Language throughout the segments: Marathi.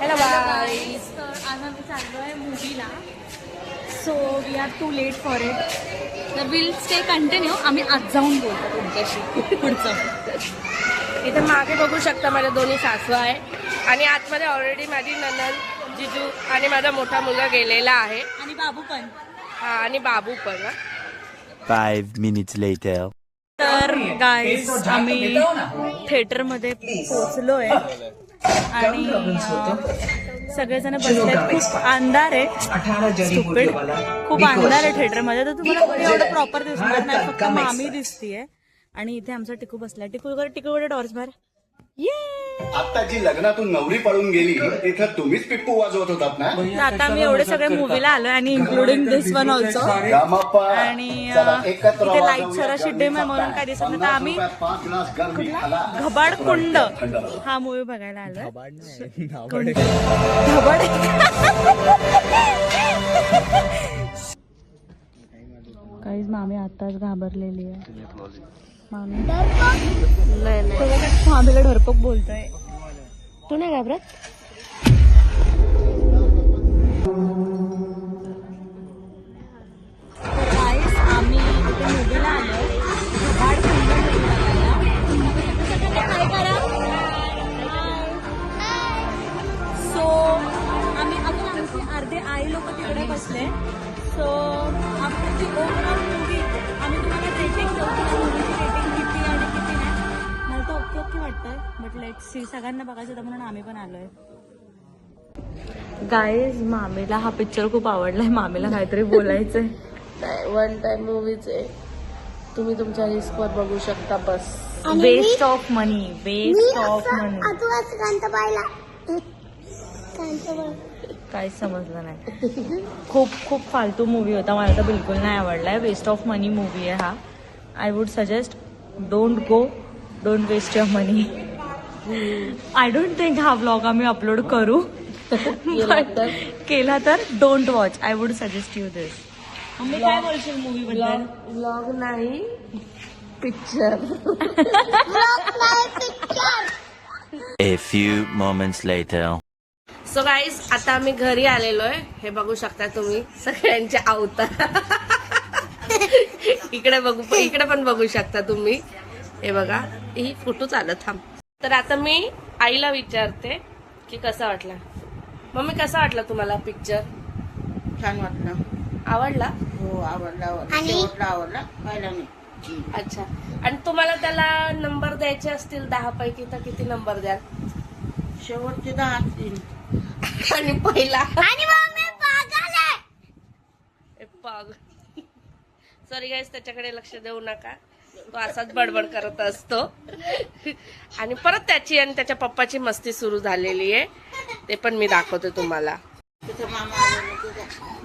हॅलो गाईज, तर आज आम्ही चाललो आहे मूवीला. So we are too late for it. तर विल स्टे कंटिन्यू. आम्ही आज जाऊन बोलतो तुमच्याशी पुढचं. इथे मागे बघू शकता माझ्या दोन्ही सासू आहे आणि आतमध्ये ऑलरेडी माझी ननंद, जिजू आणि माझा मोठा मुलगा गेलेला आहे. आणि बाबू पण. हा, आणि बाबू पण. 5 minutes later. तर गाईज, आम्ही थिएटरमध्ये पोहोचलोय आणि सगळेजण बसलेत. खूप अंधार आहे, स्टुपिड. खूप अंधार आहे थिएटरमध्ये. तर तुम्हाला कोणी एवढं प्रॉपर दिसणार नाही, फक्त मामी दिसतीये. आणि इथे आमचा टिकू बसलाय. टिकूकडे टॉर्च बार. आता जी लग्नातून नवरी पळून गेली तिथं तुम्हीच पिप्पू वाजवत होतात ना. आता मी एवढे सगळे मूवीला आलोय आणि इन्क्लुडिंग दिस वन ऑल्सो. आणि इथे लाईट जराशी डिम आहे म्हणून काय दिसत नाही. तर आम्ही घबाड कुंड हा मूवी बघायला आलोय. घबाड काहीच मामी आताच घाबरलेली आहे. मामीला ढरपक बोलतोय. तू नाही घाबरत? तर गाईस, आम्ही इथे मूवीला आलोय. घबाड कुंड movie बघायला. काय करा. सो आम्ही अजून आमचे अर्धे आई लोक तिकडे बसले. So after the overall movie आम्ही तुम्हाला रेटिंग देऊ की मूवीची रेटिंग किती आणि किती नाही. मला तर ओके ओके वाटतंय, बट लेट्स सी. सगळ्यांना बघायचं होतं म्हणून आम्ही पण आलोय. गाईज, मामीला हा पिक्चर खूप आवडलाय. मामीला काहीतरी बोलायचंय. वन टाइम मूवीज आहे, तुम्ही तुमच्या रिस्कवर बघू शकता. बस waste of money, waste of money. काहीच समजलं नाही. खूप खूप फालतू मूवी होता. मला तर बिलकुल नाही आवडलाय. वेस्ट ऑफ मनी मूवी आहे हा. I would suggest don't go, don't waste your money. I don't think हा व्लॉग आम्ही अपलोड करू. केला तर don't watch. I would suggest you this. आम्ही काय बोलशील मूवी बद्दल? ब्लॉग नाही, picture. A few moments later. So guys, आता आम्ही घरी आलेलो आहे. हे बघू शकता तुम्ही सगळ्यांचे अवतार. इकडे पण बघू शकता तुम्ही. हे बघा, ही फोटो चालत थांब. तर आता मी आईला विचारते की कसा वाटला. मम्मी, कसा वाटला तुम्हाला पिक्चर? छान वाटलं. आवडला? हो, आवडला. पाहिला नाही. अच्छा. आणि तुम्हाला त्याला नंबर द्यायचे असतील 10 पैकी तर किती नंबर द्याल? शेवटचे 10 असतील. आणि पहिला? सॉरी गाईज, त्याच्याकडे लक्ष देऊ नका. तो असाच बडबड करत असतो. आणि परत त्याची आणि त्याच्या पप्पाची मस्ती सुरू झालेली आहे. ते पण मी दाखवते तुम्हाला.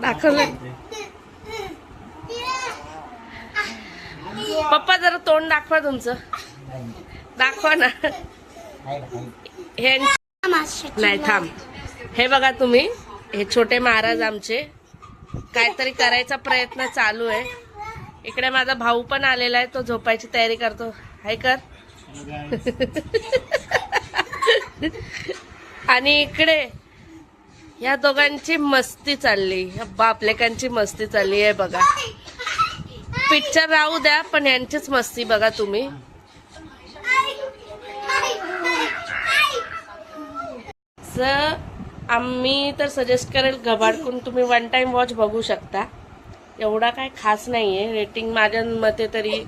दाखवलं? पप्पा, जरा तोंड दाखवा तुमचं. दाखवा ना. हे नाही, थांब. हे बघा तुम्ही, हे छोटे महाराज आमचे काहीतरी करायचा प्रयत्न चालू आहे. इकडे माझा भाऊ पण आलेला आहे. तो झोपायची तयारी करतो. हाय कर. आणि इकडे या दोघांची मस्ती चालली, या बापलेकांची मस्ती चालली आहे बघा. पिक्चर राहू द्या, पण यांचीच मस्ती बघा तुम्ही. आम्ही तर सजेस्ट करेल घबाडकुंड. तुम्ही वन टाइम वॉच बघू शकता. एवढा काय खास नाहीये. रेटिंग माझ्या मते तरी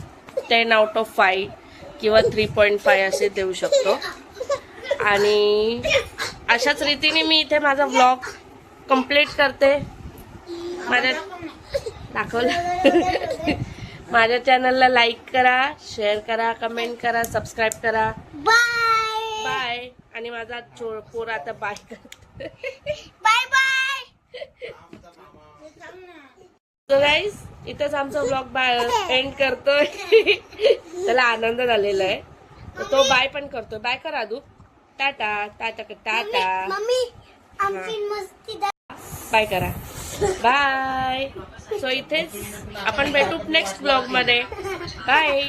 10 out of 5 किंवा 3.5 असे देऊ शकतो. आणि अशाच रीतीने मी इथे माझा व्लॉग कंप्लीट करते. माझ्या चॅनलला लाईक करा, शेअर करा, कमेंट करा, सबस्क्राईब करा. बाय. आणि माझा पोर आता बाय करते. Bye bye. सो गाईज, इथंच आमचा व्लॉग एंड करतोय. त्याला आनंद झालेला आहे, तर तो बाय पण करतोय. बाय कर आदू. टाटा. बाय करा. बाय. सो इथेच आपण भेटू नेक्स्ट ब्लॉग मध्ये. बाय.